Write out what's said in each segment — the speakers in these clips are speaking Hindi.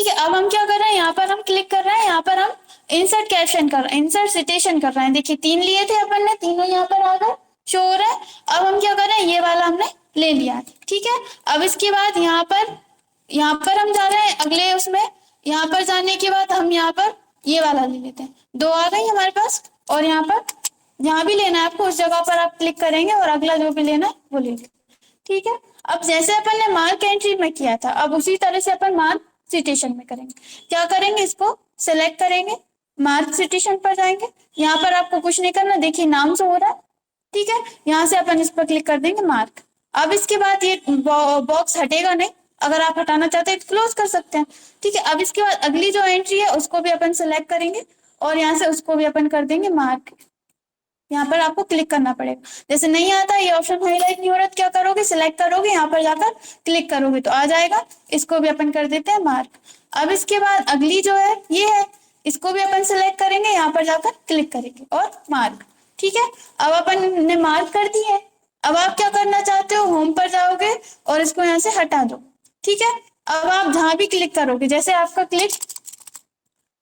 ठीक है, अब हम क्या कर रहे हैं, यहाँ पर हम क्लिक कर रहे हैं, यहाँ पर हम इंसर्ट कैप्शन कर रहे हैं, इंसर्ट सिटेशन कर रहे हैं। देखिए 3 लिए थे अपन ने, तीनों यहाँ पर आ गए, शो हो रहा है। अब हम क्या कर रहे हैं, ये वाला हमने ले लिया। ठीक है, अब इसके बाद यहाँ पर हम जा रहे हैं अगले उसमें। यहाँ पर जाने के बाद हम यहाँ पर ये वाला ले लेते हैं। 2 आ गई हमारे पास, और यहाँ पर जहाँ भी लेना है आपको उस जगह पर आप क्लिक करेंगे और अगला जो भी लेना है वो ले लेंगे। ठीक है, अब जैसे अपन ने मार्क एंट्री में किया था, अब उसी तरह से अपन मार्क सिटेशन में करेंगे। क्या करेंगे, इसको सिलेक्ट करेंगे, मार्क सिटेशन पर जाएंगे। यहाँ पर आपको कुछ नहीं करना, देखिए नाम से हो रहा है। ठीक है, यहाँ से अपन इस पर क्लिक कर देंगे मार्क। अब इसके बाद ये बॉक्स हटेगा नहीं, अगर आप हटाना चाहते हैं तो क्लोज कर सकते हैं। ठीक है, अब इसके बाद अगली जो एंट्री है उसको भी अपन सिलेक्ट करेंगे और यहाँ से उसको भी अपन कर देंगे मार्क। यहाँ पर आपको क्लिक करना पड़ेगा, जैसे नहीं आता ये ऑप्शन हाईलाइट नहीं हो रहा, क्या करोगे, सिलेक्ट करोगे, यहाँ पर जाकर क्लिक करोगे तो आ जाएगा। इसको भी अपन कर देते हैं मार्क। अब इसके बाद अगली जो है ये है, इसको भी अपन सिलेक्ट करेंगे, यहाँ पर जाकर क्लिक करेंगे और मार्क। ठीक है, अब अपन ने मार्क कर दी है। अब आप क्या करना चाहते हो, होम पर जाओगे और इसको यहाँ से हटा दो। ठीक है, अब आप जहां भी क्लिक करोगे, जैसे आपका क्लिक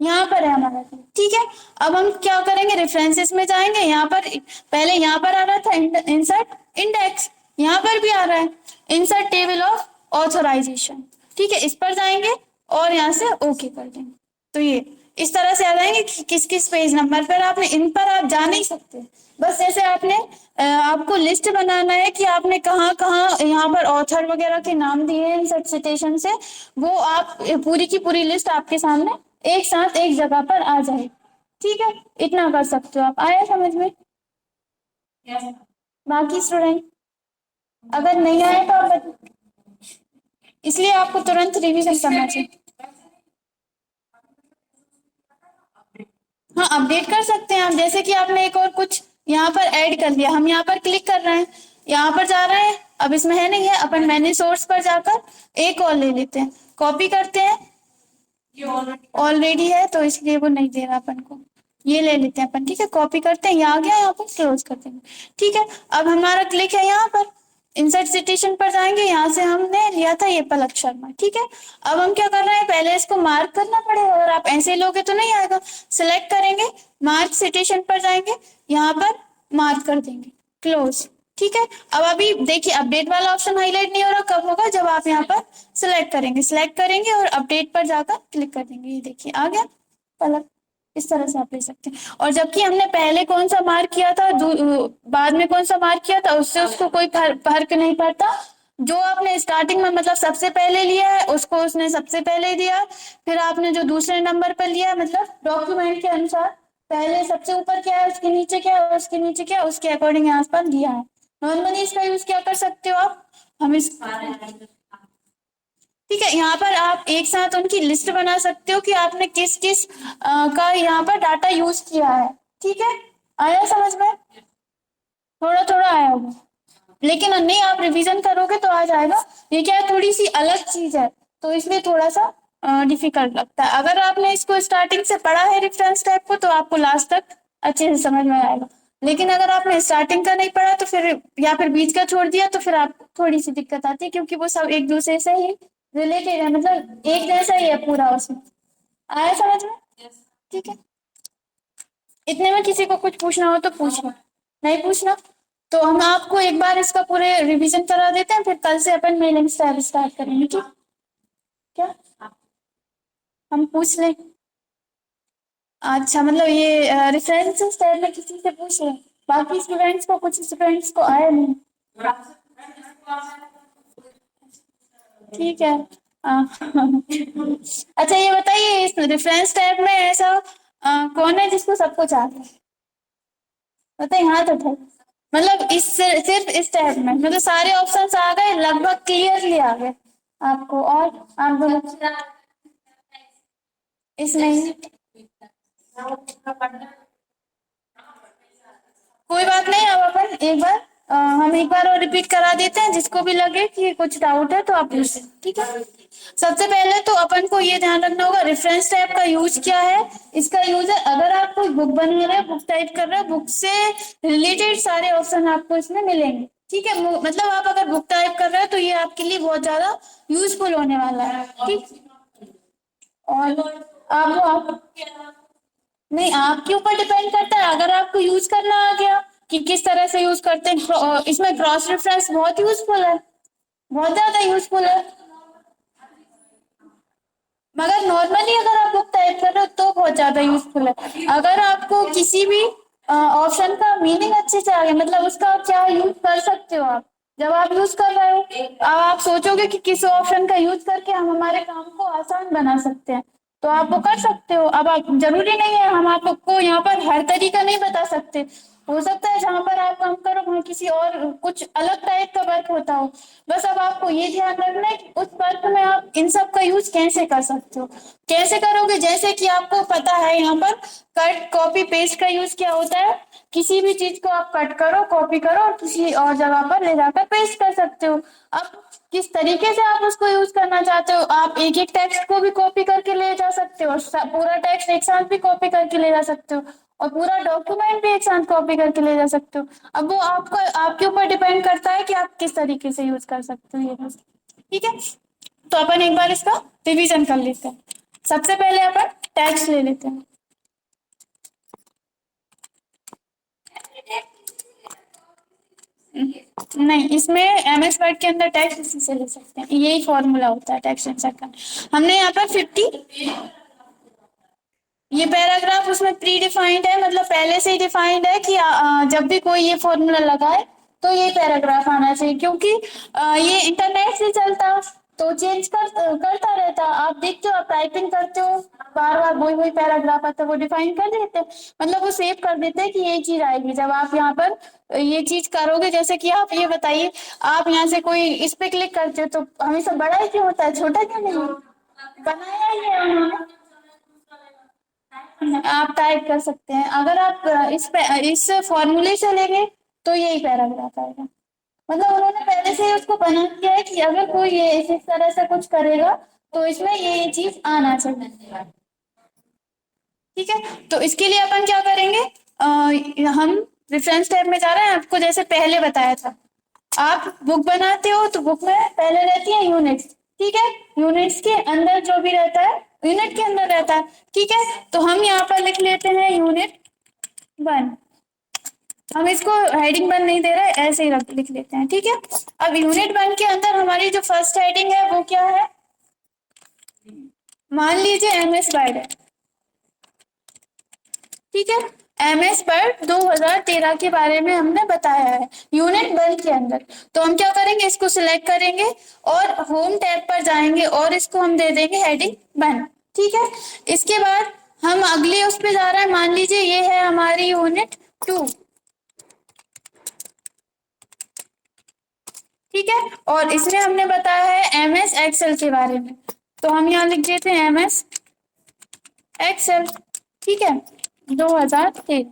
यहाँ पर है हमारा। ठीक है, अब हम क्या करेंगे, रेफरेंसेस में जाएंगे। यहाँ पर पहले यहाँ पर आ रहा था इंसर्ट इंडेक्स, यहाँ पर भी आ रहा है इंसर्ट टेबल ऑफ ऑथराइजेशन। ठीक है, इस पर जाएंगे और यहाँ से ओके कर देंगे, तो ये इस तरह से आ जाएंगे कि किस किस पेज नंबर पर आपने, इन पर आप जा नहीं सकते। बस जैसे आपको लिस्ट बनाना है कि आपने कहाँ कहाँ यहाँ पर ऑथर वगैरह के नाम दिए हैं इंसर्ट सिटेशन से, वो आप पूरी की पूरी लिस्ट आपके सामने एक साथ एक जगह पर आ जाए। ठीक है, इतना कर सकते हो आप। आया समझ में? बाकी स्टूडेंट अगर नहीं आए तो आप इसलिए आपको तुरंत रिवीजन करना चाहिए। हाँ, अपडेट कर सकते हैं आप, जैसे कि आपने एक और कुछ यहाँ पर ऐड कर लिया, हम यहाँ पर क्लिक कर रहे हैं, यहाँ पर जा रहे हैं, अब इसमें है नहीं है, अपन मैन्यू सोर्स पर जाकर एक और ले लेते हैं, कॉपी करते हैं, ऑलरेडी है तो इसलिए वो नहीं दे रहा अपन को, ये ले लेते हैं अपन। ठीक है, कॉपी करते हैं, यहाँ आ गया, यहाँ पर क्लोज कर देंगे। ठीक है, अब हमारा क्लिक है यहाँ पर इंसर्ट सिटेशन पर जाएंगे, यहाँ से हमने लिया था ये पलक शर्मा। ठीक है, अब हम क्या कर रहे हैं, पहले इसको मार्क करना पड़ेगा, अगर आप ऐसे लोगे तो नहीं आएगा। सिलेक्ट करेंगे, मार्क सिटेशन पर जाएंगे, यहाँ पर मार्क कर देंगे, क्लोज। ठीक है, अब अभी देखिए अपडेट वाला ऑप्शन हाईलाइट नहीं हो रहा, कब होगा, जब आप यहाँ पर सिलेक्ट करेंगे और अपडेट पर जाकर क्लिक कर देंगे। ये देखिए आ गया पलक, इस तरह से आप ले सकते हैं। और जबकि हमने पहले कौन सा मार्क किया था, बाद में कौन सा मार्क किया था, उससे उसको कोई फर्क नहीं पड़ता। जो आपने स्टार्टिंग में मतलब सबसे पहले लिया है उसको उसने सबसे पहले दिया, फिर आपने जो दूसरे नंबर पर लिया मतलब डॉक्यूमेंट के अनुसार पहले सबसे ऊपर क्या है, उसके नीचे क्या है, उसके नीचे क्या है, उसके अकॉर्डिंग यहाँ पर दिया है। नॉर्मली इसका यूज क्या कर सकते हो आप, हम इस ठीक है, यहाँ पर आप एक साथ उनकी लिस्ट बना सकते हो कि आपने किस किस का यहाँ पर डाटा यूज किया है। ठीक है, आया समझ में? थोड़ा थोड़ा आया होगा, लेकिन नहीं आप रिवीजन करोगे तो आ जाएगा। ये क्या है, थोड़ी सी अलग चीज है तो इसलिए थोड़ा सा डिफिकल्ट लगता है। अगर आपने इसको स्टार्टिंग से पढ़ा है रेफरेंस टाइप को तो आपको लास्ट तक अच्छे से समझ में आएगा, लेकिन अगर आपने स्टार्टिंग का नहीं पढ़ा तो फिर, या फिर बीच का छोड़ दिया तो फिर आपको थोड़ी सी दिक्कत आती है, क्योंकि वो सब एक दूसरे से ही रिलेटेड है, मतलब एक जैसा ही है पूरा उसमें। आया समझ में? ठीक है, इतने में किसी को कुछ पूछना हो तो पूछ लो, नहीं पूछना तो हम आपको एक बार इसका पूरे रिवीजन करा देते हैं, फिर कल से अपन मेलिंग स्टार्ट करेंगे। ठीक, क्या हम पूछ लें? अच्छा, मतलब ये रेफरेंसेस टाइप में किसी से पूछ लें, बाकी स्टूडेंट्स को, कुछ स्टूडेंट्स को आया नहीं। ठीक है। अच्छा ये बताइए, इस रेफरेंस टाइप में ऐसा कौन है जिसको सब कुछ आता है, बताइए हाथ उठाइए। मतलब इस सिर्फ इस टाइप में मतलब सारे ऑप्शंस आ गए, लगभग क्लियरली आ गए आपको, और आप बोलो इसमें कोई बात नहीं। अब अपन एक बार हम एक बार और रिपीट करा देते हैं, जिसको भी लगे कि कुछ डाउट है तो आप पूछ सकते। ठीक है, सबसे पहले तो अपन को ये ध्यान रखना होगा रेफरेंस टाइप का यूज क्या है। इसका यूज है अगर आप कोई बुक बना रहे हो, बुक टाइप कर रहे हो, बुक से रिलेटेड सारे ऑप्शन आपको इसमें मिलेंगे। ठीक है, मतलब आप अगर बुक टाइप कर रहे हो तो ये आपके लिए बहुत ज्यादा यूजफुल होने वाला है। ठीक, और आप नहीं, आपके ऊपर डिपेंड करता है। अगर आपको यूज करना आ गया कि किस तरह से यूज करते हैं, इसमें क्रॉस रेफरेंस बहुत यूजफुल है, बहुत ज्यादा यूजफुल है। मगर नॉर्मली अगर आप बुक टाइप कर रहे हो तो बहुत ज्यादा यूजफुल है। अगर आपको किसी भी ऑप्शन का मीनिंग अच्छे से आ गया, मतलब उसका आप क्या यूज कर सकते हो, आप जब आप यूज कर रहे हो अब आप सोचोगे कि किस ऑप्शन का यूज करके हम हमारे काम को आसान बना सकते हैं, तो आप वो कर सकते हो। अब आप जरूरी नहीं है, हम आपको यहाँ पर हर तरीका नहीं बता सकते। हो सकता है जहां पर आप काम करो वहां किसी और कुछ अलग टाइप का वर्क होता हो। बस अब आपको ये ध्यान रखना है कि उस वर्क में आप इन सब का यूज कैसे कर सकते हो। कैसे करोगे, जैसे कि आपको पता है यहाँ पर कट कॉपी पेस्ट का यूज क्या होता है। किसी भी चीज को आप कट करो, कॉपी करो और किसी और जगह पर ले जाकर पेस्ट कर सकते हो। अब किस तरीके से आप उसको यूज करना चाहते हो, आप एक एक टेक्स्ट को भी कॉपी करके ले जा सकते हो, पूरा टेक्स्ट एक साथ भी कॉपी करके ले जा सकते हो, और पूरा डॉक्यूमेंट भी एक साथ कॉपी करके ले जा सकते हो। अब वो आपका आपके ऊपर डिपेंड करता है कि आप किस तरीके से यूज कर सकते हो ये बस। ठीक है, तो अपन एक बार इसका रिवीजन कर लेते हैं। सबसे पहले अपन टेक्स्ट ले लेते हैं। नहीं, इसमें एमएस वर्ड के अंदर टेक्स्ट इसी से ले सकते हैं, यही फॉर्मूला होता है टेक्स्ट इंसर्ट का। हमने यहाँ पर 50, ये पैराग्राफ उसमें प्री डिफाइंड है, मतलब पहले से ही डिफाइंड है कि जब भी कोई ये फॉर्मूला लगाए तो ये पैराग्राफ आना चाहिए, क्योंकि ये इंटरनेट से चलता तो चेंज करता रहता। आप देखते हो, आप टाइपिंग करते हो, बार बार वही वही पैराग्राफ आता है, वो डिफाइन कर देते हैं, मतलब वो सेव कर देते हैं कि ये चीज आएगी जब आप यहाँ पर ये चीज करोगे। जैसे कि आप ये बताइए, आप यहाँ से कोई इस पे क्लिक करते हो तो हमेशा बड़ा ही क्यों होता है, छोटा क्यों नहीं बनाया ही है उन्होंने। आप टाइप कर सकते हैं। अगर आप इस फॉर्मूले से लेंगे तो यही पैराग्राफ आएगा, मतलब उन्होंने पहले से ही उसको बना दिया है कि अगर कोई ये इस तरह से कुछ करेगा तो इसमें ये चीज आना चाहिए। ठीक है, तो इसके लिए अपन क्या करेंगे, हम रेफरेंस टैब में जा रहे हैं। आपको जैसे पहले बताया था, आप बुक बनाते हो तो बुक में पहले रहती है यूनिट्स। ठीक है, यूनिट्स के अंदर जो भी रहता है यूनिट के अंदर रहता है। ठीक है, तो हम यहाँ पर लिख लेते हैं यूनिट 1। हम इसको हेडिंग 1 नहीं दे रहे, ऐसे ही लिख लेते हैं। ठीक है, अब यूनिट 1 के अंदर हमारी जो फर्स्ट हेडिंग है वो क्या है, मान लीजिए एमएस वर्ड है। ठीक है, एमएस वर्ड 2013 के बारे में हमने बताया है यूनिट 1 के अंदर। तो हम क्या करेंगे, इसको सिलेक्ट करेंगे और होम टैब पर जाएंगे और इसको हम दे देंगे हेडिंग 1। ठीक है, इसके बाद हम अगले उस पे जा रहे हैं, मान लीजिए ये है हमारी यूनिट 2। ठीक है, और इसमें हमने बताया है एमएस एक्सेल के बारे में, तो हम यहाँ लिख देते हैं एमएस एक्सेल। ठीक है, 2013,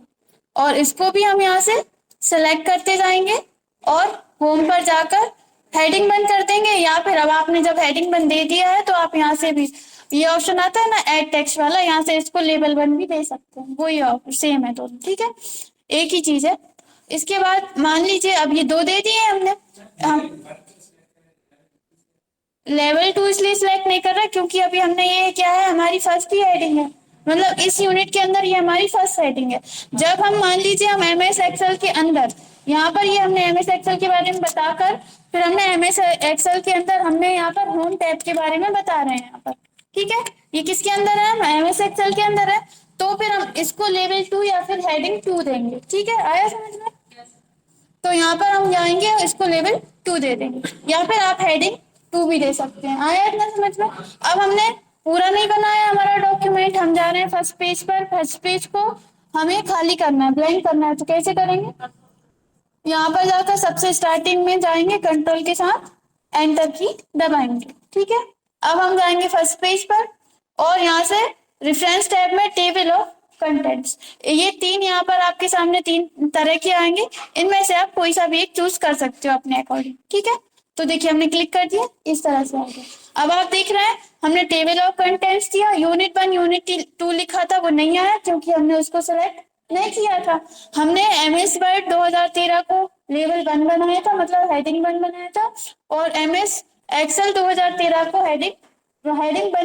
और इसको भी हम यहाँ से सेलेक्ट करते जाएंगे और होम पर जाकर हेडिंग बंद कर देंगे, या फिर अब आपने जब हेडिंग बंद दे दिया है तो आप यहाँ से भी ये ऑप्शन आता है ना ऐड टेक्स्ट वाला, यहाँ से इसको लेबल 1 भी दे सकते हैं, वही सेम है दोनों। ठीक है, एक ही चीज है। इसके बाद मान लीजिए अब ये 2 दे दिए हमने, लेवल 2 इसलिए सिलेक्ट नहीं कर रहा क्योंकि अभी हमने ये क्या है, हमारी फर्स्ट ही हेडिंग है, मतलब इस यूनिट के अंदर ये हमारी फर्स्ट हेडिंग है। जब हम मान लीजिए हम एमएस एक्सेल के अंदर, यहाँ पर ये हमने एमएस एक्सेल के बारे में बताकर फिर हमने एमएस एक्सेल के अंदर हमने यहाँ पर होम टैब के बारे में बता रहे हैं यहाँ पर। ठीक है, ये किसके अंदर है, हम एमएस एक्सेल के अंदर है, तो फिर हम इसको लेवल 2 या फिर हेडिंग 2 देंगे। ठीक है, आया समझ में। तो यहाँ पर हम जाएंगे इसको लेवल 2 दे देंगे, या फिर आप हेडिंग 2 भी दे सकते हैं। आया इतना समझ में। अब हमने पूरा नहीं बनाया हमारा डॉक्यूमेंट, हम जा रहे हैं फर्स्ट पेज पर। फर्स्ट पेज को हमें खाली करना है, ब्लैंक करना है, तो कैसे करेंगे, यहाँ पर जाकर सबसे स्टार्टिंग में जाएंगे, कंट्रोल के साथ एंटर की दबाएंगे। ठीक है, अब हम जाएंगे फर्स्ट पेज पर और यहाँ से रेफरेंस टैब में टेबल ऑफ कंटेंट्स, ये 3 यहाँ पर आपके सामने 3 तरह के आएंगे, इनमें से आप कोई सा भी एक चूज कर सकते हो अपने अकॉर्डिंग। ठीक है, तो देखिए हमने क्लिक कर दिया, इस तरह से आ गया। अब आप देख रहे हैं हमने टेबल ऑफ कंटेंट्स दिया, यूनिट 1 यूनिट 2 लिखा था वो नहीं आया क्योंकि हमने उसको सिलेक्ट नहीं किया था। हमने एमएस वर्ड 2013 को लेवल 1 बनाया था, मतलब हेडिंग 1 बनाया था, और एमएस एक्सेल 2013 को हेडिंग